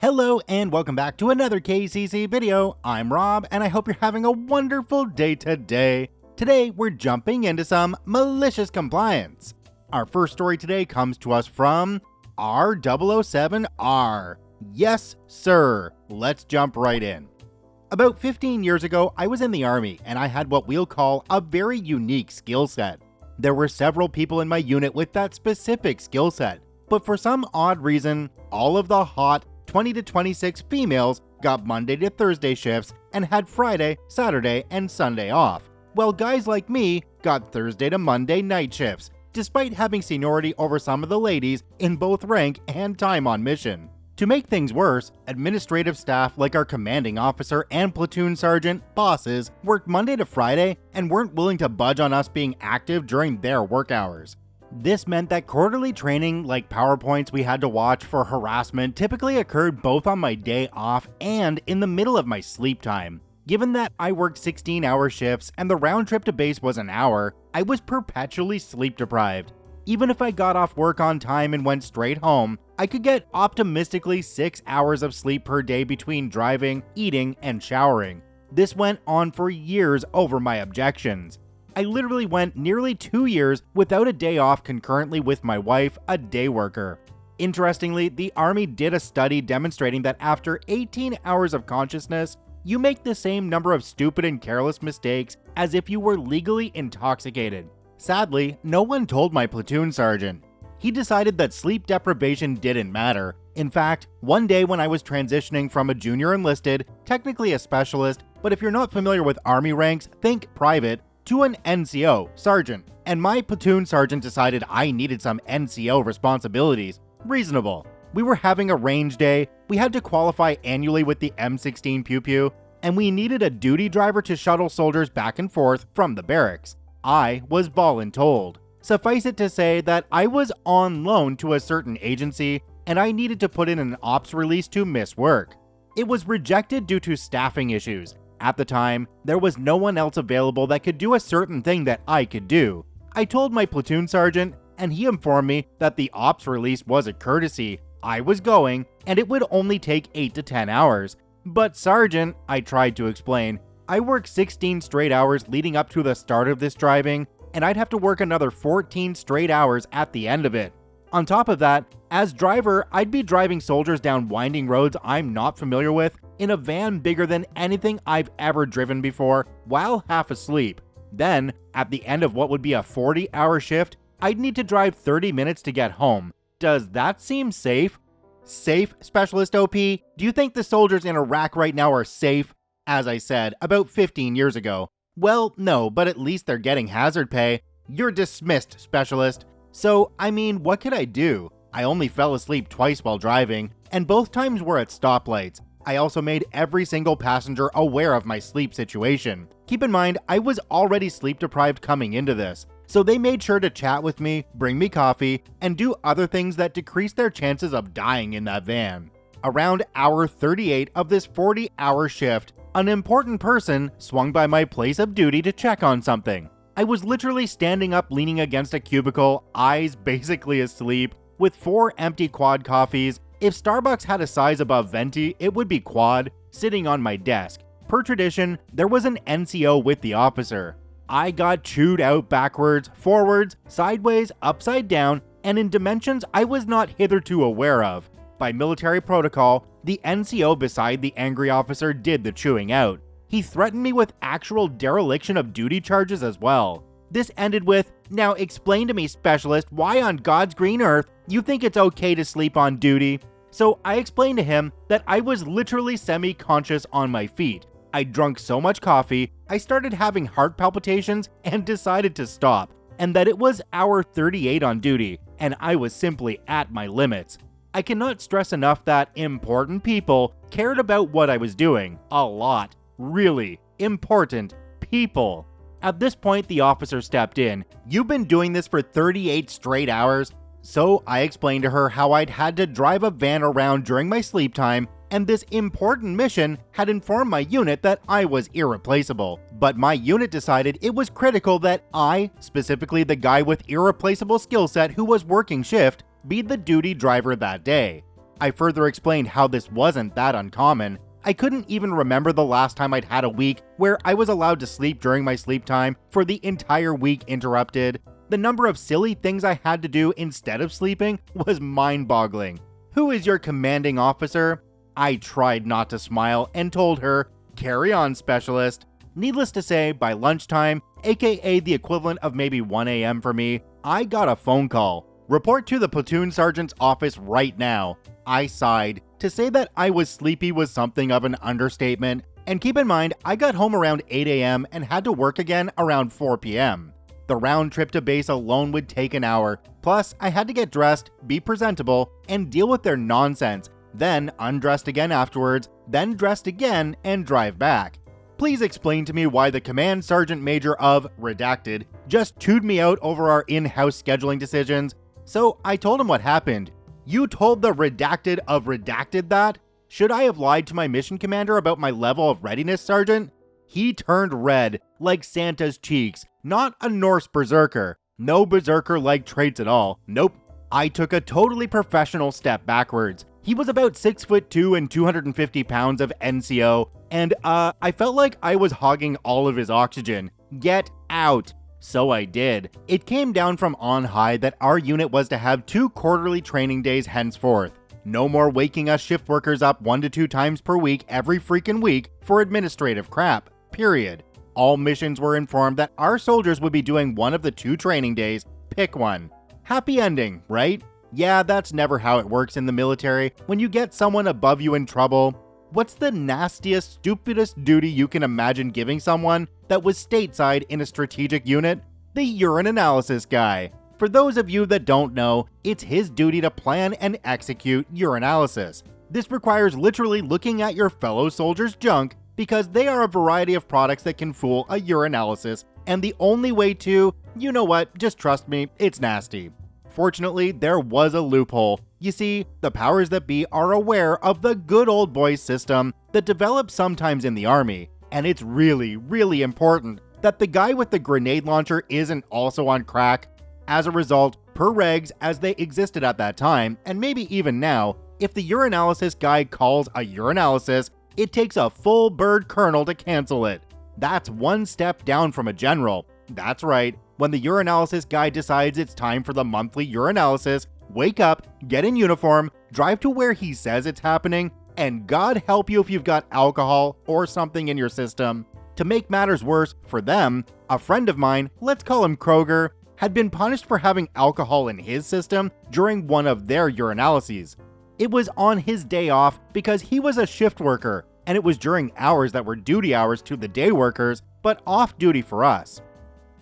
Hello and welcome back to another KCC video. I'm Rob and I hope you're having a wonderful day today. Today we're jumping into some malicious compliance. Our first story today comes to us from R007R. Yes, sir. Let's jump right in. About 15 years ago, I was in the army and I had what we'll call a very unique skill set. There were several people in my unit with that specific skill set, but for some odd reason, all of the hot 20 to 26 females got Monday to Thursday shifts and had Friday, Saturday, and Sunday off, while guys like me got Thursday to Monday night shifts, despite having seniority over some of the ladies in both rank and time on mission. To make things worse, administrative staff like our commanding officer and platoon sergeant bosses worked Monday to Friday and weren't willing to budge on us being active during their work hours. This meant that quarterly training like PowerPoints we had to watch for harassment typically occurred both on my day off and in the middle of my sleep time. Given that I worked 16-hour shifts and the round trip to base was an hour, I was perpetually sleep deprived. Even if I got off work on time and went straight home, I could get optimistically 6 hours of sleep per day between driving, eating, and showering. This went on for years over my objections. I literally went nearly 2 years without a day off concurrently with my wife, a day worker. Interestingly, the Army did a study demonstrating that after 18 hours of consciousness, you make the same number of stupid and careless mistakes as if you were legally intoxicated. Sadly, no one told my platoon sergeant. He decided that sleep deprivation didn't matter. In fact, one day when I was transitioning from a junior enlisted, technically a specialist, but if you're not familiar with Army ranks, think private, to an NCO, sergeant, and my platoon sergeant decided I needed some NCO responsibilities. Reasonable. We were having a range day, we had to qualify annually with the M16 Pew Pew, and we needed a duty driver to shuttle soldiers back and forth from the barracks. I was voluntold. Suffice it to say that I was on loan to a certain agency, and I needed to put in an ops release to miss work. It was rejected due to staffing issues. At the time, there was no one else available that could do a certain thing that I could do. I told my platoon sergeant, and he informed me that the ops release was a courtesy. I was going, and it would only take 8 to 10 hours. But sergeant, I tried to explain, I worked 16 straight hours leading up to the start of this driving, and I'd have to work another 14 straight hours at the end of it. On top of that, as driver, I'd be driving soldiers down winding roads I'm not familiar with in a van bigger than anything I've ever driven before while half asleep. Then, at the end of what would be a 40-hour shift, I'd need to drive 30 minutes to get home. Does that seem safe? Safe, Specialist OP? Do you think the soldiers in Iraq right now are safe? As I said, about 15 years ago. Well, no, but at least they're getting hazard pay. You're dismissed, Specialist. So, I mean, what could I do? I only fell asleep twice while driving, and both times were at stoplights. I also made every single passenger aware of my sleep situation. Keep in mind, I was already sleep deprived coming into this, so they made sure to chat with me, bring me coffee, and do other things that decreased their chances of dying in that van. Around hour 38 of this 40-hour shift, an important person swung by my place of duty to check on something. I was literally standing up leaning against a cubicle, eyes basically asleep, with 4 empty quad coffees. If Starbucks had a size above venti, it would be quad, sitting on my desk. Per tradition, there was an NCO with the officer. I got chewed out backwards, forwards, sideways, upside down, and in dimensions I was not hitherto aware of. By military protocol, the NCO beside the angry officer did the chewing out. He threatened me with actual dereliction of duty charges as well. This ended with, "Now explain to me, Specialist, why on God's green earth you think it's okay to sleep on duty?" So I explained to him that I was literally semi-conscious on my feet. I'd drunk so much coffee, I started having heart palpitations and decided to stop, and that it was hour 38 on duty, and I was simply at my limits. I cannot stress enough that important people cared about what I was doing. A lot. Really important people. At this point, the officer stepped in. "You've been doing this for 38 straight hours?" So I explained to her how I'd had to drive a van around during my sleep time, and this important mission had informed my unit that I was irreplaceable. But my unit decided it was critical that I, specifically the guy with irreplaceable skill set who was working shift, be the duty driver that day. I further explained how this wasn't that uncommon. I couldn't even remember the last time I'd had a week where I was allowed to sleep during my sleep time for the entire week interrupted. The number of silly things I had to do instead of sleeping was mind-boggling. "Who is your commanding officer?" I tried not to smile and told her, "Carry on, specialist." Needless to say, by lunchtime, aka the equivalent of maybe 1 a.m. for me, I got a phone call. "Report to the platoon sergeant's office right now." I sighed. To say that I was sleepy was something of an understatement, and keep in mind, I got home around 8 a.m. and had to work again around 4 p.m. The round trip to base alone would take an hour, plus I had to get dressed, be presentable, and deal with their nonsense, then undressed again afterwards, then dressed again and drive back. Please explain to me why the command sergeant major of Redacted just chewed me out over our in-house scheduling decisions. So I told him what happened. "You told the Redacted of Redacted that? Should I have lied to my mission commander about my level of readiness, Sergeant?" He turned red, like Santa's cheeks, not a Norse berserker. No berserker-like traits at all. Nope. I took a totally professional step backwards. He was about 6'2" and 250 pounds of NCO, and I felt like I was hogging all of his oxygen. Get out. So I did. It came down from on high that our unit was to have 2 quarterly training days henceforth. No more waking us shift workers up 1 to 2 times per week every freaking week for administrative crap. Period. All missions were informed that our soldiers would be doing one of the 2 training days. Pick one. Happy ending, right? Yeah, that's never how it works in the military. When you get someone above you in trouble, what's the nastiest, stupidest duty you can imagine giving someone that was stateside in a strategic unit? The urine analysis guy. For those of you that don't know, it's his duty to plan and execute urinalysis. This requires literally looking at your fellow soldiers' junk because they are a variety of products that can fool a urinalysis, and the only way to, you know what, just trust me, it's nasty. Fortunately, there was a loophole. You see, the powers that be are aware of the good old boys system that develops sometimes in the army, and it's really, really important that the guy with the grenade launcher isn't also on crack. As a result, per regs as they existed at that time, and maybe even now, if the urinalysis guy calls a urinalysis, it takes a full bird colonel to cancel it. That's one step down from a general. That's right. When the urinalysis guy decides it's time for the monthly urinalysis, wake up, get in uniform, drive to where he says it's happening, and God help you if you've got alcohol or something in your system. To make matters worse, for them, a friend of mine, let's call him Kroger, had been punished for having alcohol in his system during one of their urinalyses. It was on his day off because he was a shift worker, and it was during hours that were duty hours to the day workers, but off duty for us.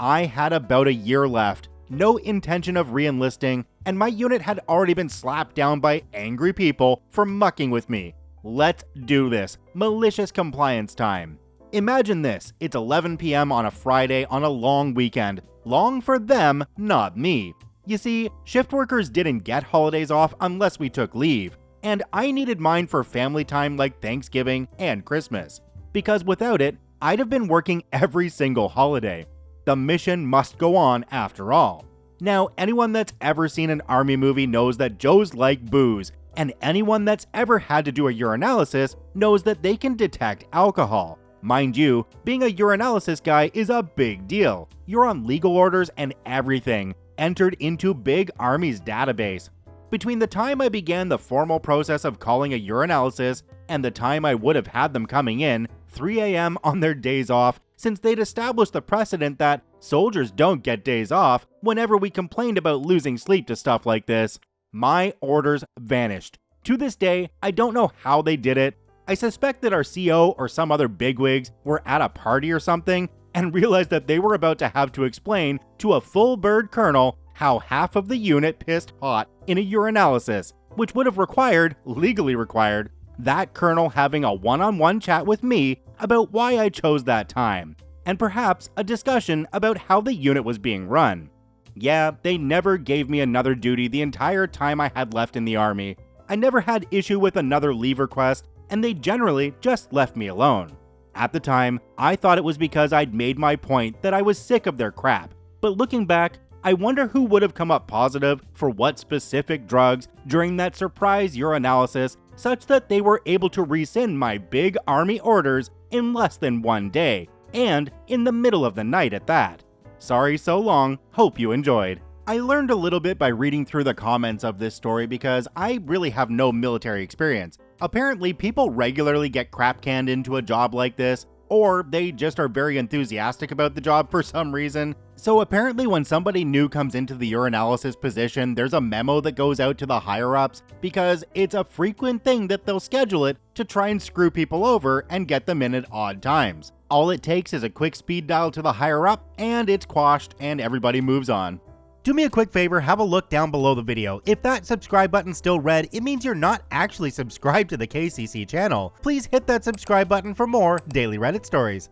I had about a year left, no intention of re-enlisting, and my unit had already been slapped down by angry people for mucking with me. Let's do this. Malicious compliance time. Imagine this, it's 11 p.m. on a Friday on a long weekend. Long for them, not me. You see, shift workers didn't get holidays off unless we took leave, and I needed mine for family time like Thanksgiving and Christmas, because without it, I'd have been working every single holiday. The mission must go on after all. Now, anyone that's ever seen an army movie knows that Joes like booze, and anyone that's ever had to do a urinalysis knows that they can detect alcohol. Mind you, being a urinalysis guy is a big deal. You're on legal orders and everything, entered into Big Army's database. Between the time I began the formal process of calling a urinalysis and the time I would have had them coming in, 3 a.m. on their days off, since they'd established the precedent that soldiers don't get days off whenever we complained about losing sleep to stuff like this, my orders vanished. To this day, I don't know how they did it. I suspect that our CO or some other bigwigs were at a party or something and realized that they were about to have to explain to a full bird colonel how half of the unit pissed hot in a urinalysis, which would have required, legally required, that colonel having a one-on-one chat with me about why I chose that time, and perhaps a discussion about how the unit was being run. Yeah, they never gave me another duty the entire time I had left in the army. I never had issue with another leave request, and they generally just left me alone. At the time, I thought it was because I'd made my point that I was sick of their crap, but looking back, I wonder who would have come up positive for what specific drugs during that surprise urinalysis such that they were able to rescind my big army orders in less than 1 day, and in the middle of the night at that. Sorry so long, hope you enjoyed. I learned a little bit by reading through the comments of this story because I really have no military experience. Apparently, people regularly get crap canned into a job like this, or they just are very enthusiastic about the job for some reason. So apparently when somebody new comes into the urinalysis position, there's a memo that goes out to the higher-ups because it's a frequent thing that they'll schedule it to try and screw people over and get them in at odd times. All it takes is a quick speed dial to the higher-up and it's quashed and everybody moves on. Do me a quick favor, have a look down below the video. If that subscribe button's still red, it means you're not actually subscribed to the KCC channel. Please hit that subscribe button for more daily Reddit stories.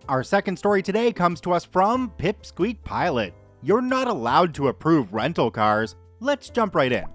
Our second story today comes to us from Pipsqueak Pilot. You're not allowed to approve rental cars. Let's jump right in.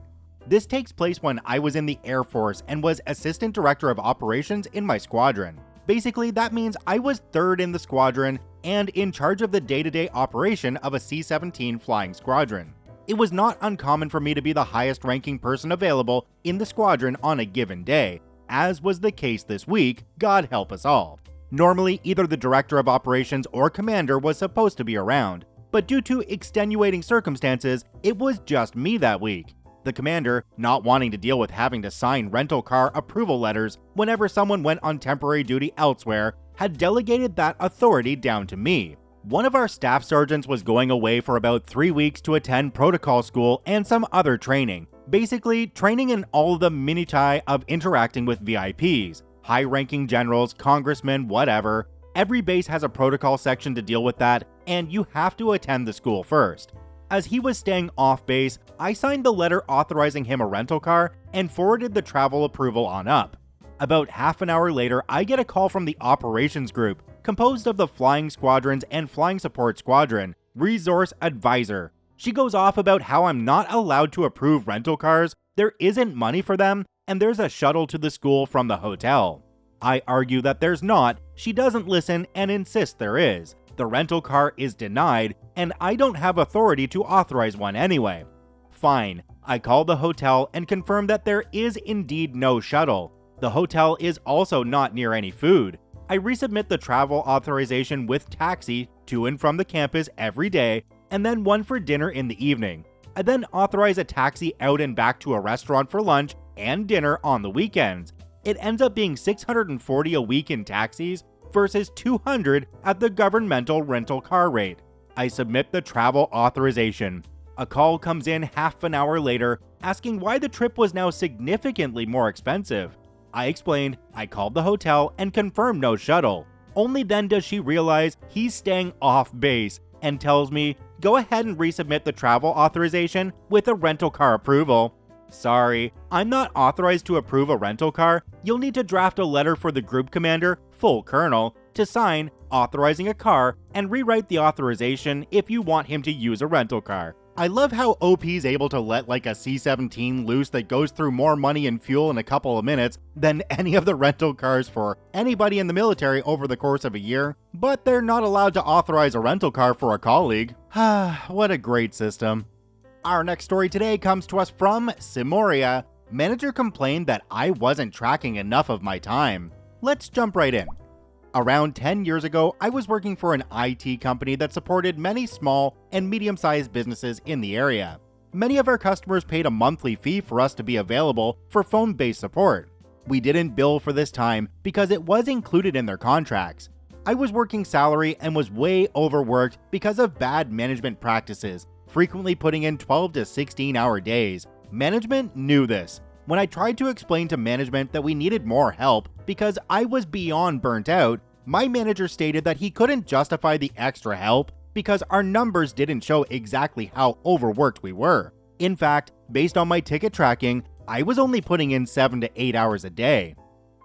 This takes place when I was in the Air Force and was Assistant Director of Operations in my squadron. Basically, that means I was third in the squadron and in charge of the day-to-day operation of a C-17 flying squadron. It was not uncommon for me to be the highest ranking person available in the squadron on a given day, as was the case this week, God help us all. Normally, either the Director of Operations or Commander was supposed to be around, but due to extenuating circumstances, it was just me that week. The Commander, not wanting to deal with having to sign rental car approval letters whenever someone went on temporary duty elsewhere, had delegated that authority down to me. One of our staff sergeants was going away for about 3 weeks to attend protocol school and some other training. Basically, training in all of the minutiae of interacting with VIPs, high-ranking generals, congressmen, whatever. Every base has a protocol section to deal with that, and you have to attend the school first. As he was staying off base, I signed the letter authorizing him a rental car and forwarded the travel approval on up. About half an hour later, I get a call from the operations group, composed of the Flying Squadrons and Flying Support Squadron, Resource Advisor. She goes off about how I'm not allowed to approve rental cars, there isn't money for them, and there's a shuttle to the school from the hotel. I argue that there's not, she doesn't listen and insists there is. The rental car is denied, and I don't have authority to authorize one anyway. Fine, I call the hotel and confirm that there is indeed no shuttle. The hotel is also not near any food. I resubmit the travel authorization with taxi to and from the campus every day, and then one for dinner in the evening. I then authorize a taxi out and back to a restaurant for lunch and dinner on the weekends. It ends up being $640 a week in taxis versus $200 at the governmental rental car rate. I submit the travel authorization. A call comes in half an hour later asking why the trip was now significantly more expensive. I explained I called the hotel and confirmed no shuttle. Only then does she realize he's staying off base and tells me, go ahead and resubmit the travel authorization with a rental car approval. Sorry, I'm not authorized to approve a rental car. You'll need to draft a letter for the group commander, full colonel, to sign authorizing a car and rewrite the authorization if you want him to use a rental car. I love how OP's able to let like a C-17 loose that goes through more money and fuel in a couple of minutes than any of the rental cars for anybody in the military over the course of a year, but they're not allowed to authorize a rental car for a colleague. What a great system. Our next story today comes to us from Simoria. Manager complained that I wasn't tracking enough of my time. Let's jump right in. Around 10 years ago, I was working for an IT company that supported many small and medium-sized businesses in the area. Many of our customers paid a monthly fee for us to be available for phone-based support. We didn't bill for this time because it was included in their contracts. I was working salary and was way overworked because of bad management practices, frequently putting in 12 to 16-hour days. Management knew this. When I tried to explain to management that we needed more help because I was beyond burnt out, my manager stated that he couldn't justify the extra help because our numbers didn't show exactly how overworked we were. In fact, based on my ticket tracking, I was only putting in 7 to 8 hours a day.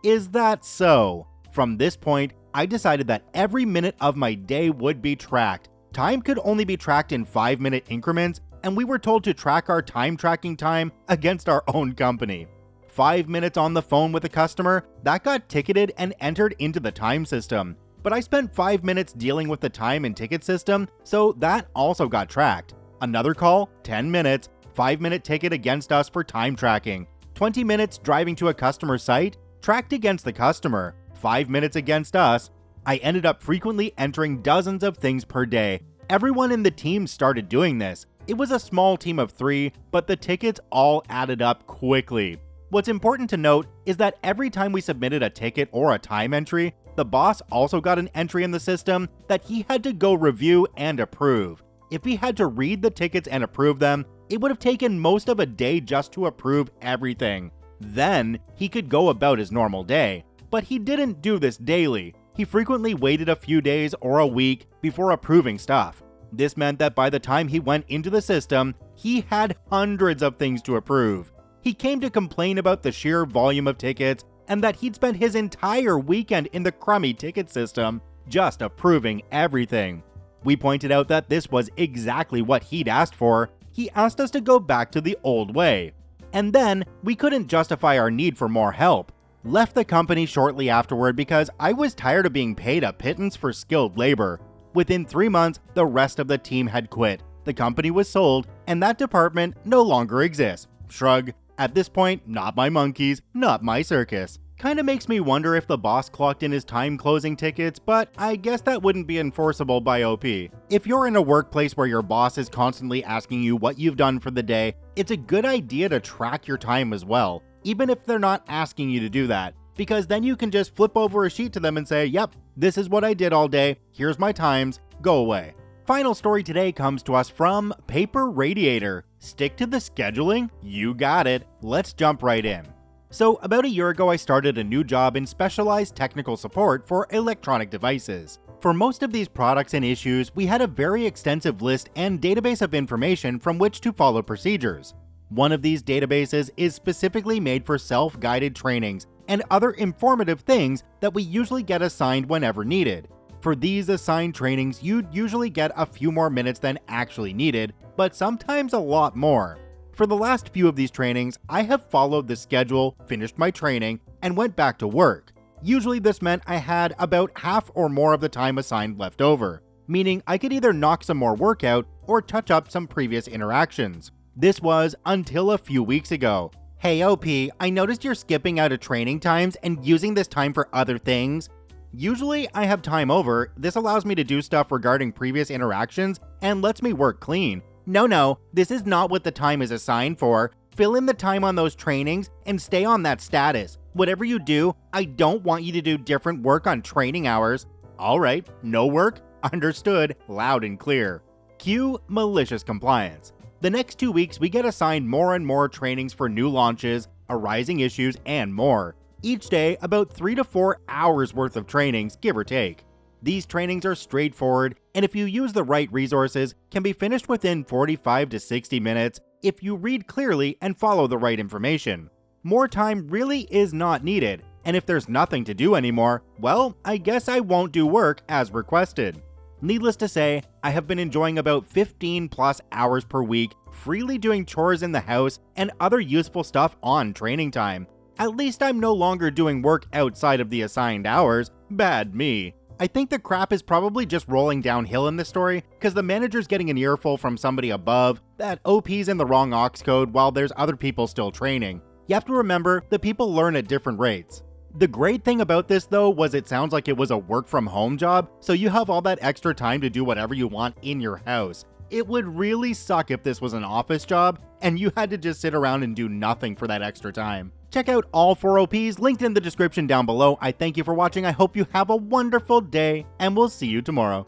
Is that so? From this point, I decided that every minute of my day would be tracked. Time could only be tracked in 5-minute increments, and we were told to track our time tracking time against our own company. 5 minutes on the phone with a customer, that got ticketed and entered into the time system. But I spent 5 minutes dealing with the time and ticket system, so that also got tracked. Another call, 10 minutes, 5-minute ticket against us for time tracking. 20 minutes driving to a customer site, tracked against the customer. 5 minutes against us. I ended up frequently entering dozens of things per day. Everyone in the team started doing this. It was a small team of 3, but the tickets all added up quickly. What's important to note is that every time we submitted a ticket or a time entry, the boss also got an entry in the system that he had to go review and approve. If he had to read the tickets and approve them, it would have taken most of a day just to approve everything. Then, he could go about his normal day. But he didn't do this daily. He frequently waited a few days or a week before approving stuff. This meant that by the time he went into the system, he had hundreds of things to approve. He came to complain about the sheer volume of tickets and that he'd spent his entire weekend in the crummy ticket system just approving everything. We pointed out that this was exactly what he'd asked for. He asked us to go back to the old way. And then, we couldn't justify our need for more help. Left the company shortly afterward because I was tired of being paid a pittance for skilled labor. Within 3 months, the rest of the team had quit. The company was sold, and that department no longer exists. Shrug. At this point, not my monkeys, not my circus. Kinda makes me wonder if the boss clocked in his time closing tickets, but I guess that wouldn't be enforceable by OP. If you're in a workplace where your boss is constantly asking you what you've done for the day, it's a good idea to track your time as well, even if they're not asking you to do that, because then you can just flip over a sheet to them and say, yep, this is what I did all day, here's my times, go away. Final story today comes to us from Paper Radiator. Stick to the scheduling? You got it. Let's jump right in. So, about a year ago, I started a new job in specialized technical support for electronic devices. For most of these products and issues, we had a very extensive list and database of information from which to follow procedures. One of these databases is specifically made for self-guided trainings and other informative things that we usually get assigned whenever needed. For these assigned trainings, you'd usually get a few more minutes than actually needed, but sometimes a lot more. For the last few of these trainings, I have followed the schedule, finished my training, and went back to work. Usually this meant I had about half or more of the time assigned left over, meaning I could either knock some more work out or touch up some previous interactions. This was until a few weeks ago. Hey OP, I noticed you're skipping out of training times and using this time for other things. Usually I have time over. This allows me to do stuff regarding previous interactions and lets me work clean. No, this is not what the time is assigned for. Fill in the time on those trainings and stay on that status. Whatever you do, I don't want you to do different work on training hours. Alright, no work? Understood, loud and clear. Cue malicious compliance. The next 2 weeks we get assigned more and more trainings for new launches, arising issues, and more. Each day, about 3 to 4 hours worth of trainings, give or take. These trainings are straightforward, and if you use the right resources, can be finished within 45 to 60 minutes if you read clearly and follow the right information. More time really is not needed, and if there's nothing to do anymore, well, I guess I won't do work as requested. Needless to say, I have been enjoying about 15 plus hours per week, freely doing chores in the house and other useful stuff on training time. At least I'm no longer doing work outside of the assigned hours. Bad me. I think the crap is probably just rolling downhill in this story, because the manager's getting an earful from somebody above that OP's in the wrong aux code while there's other people still training. You have to remember, the people learn at different rates. The great thing about this though was it sounds like it was a work from home job, so you have all that extra time to do whatever you want in your house. It would really suck if this was an office job and you had to just sit around and do nothing for that extra time. Check out all 4 OPs linked in the description down below. I thank you for watching. I hope you have a wonderful day, and we'll see you tomorrow.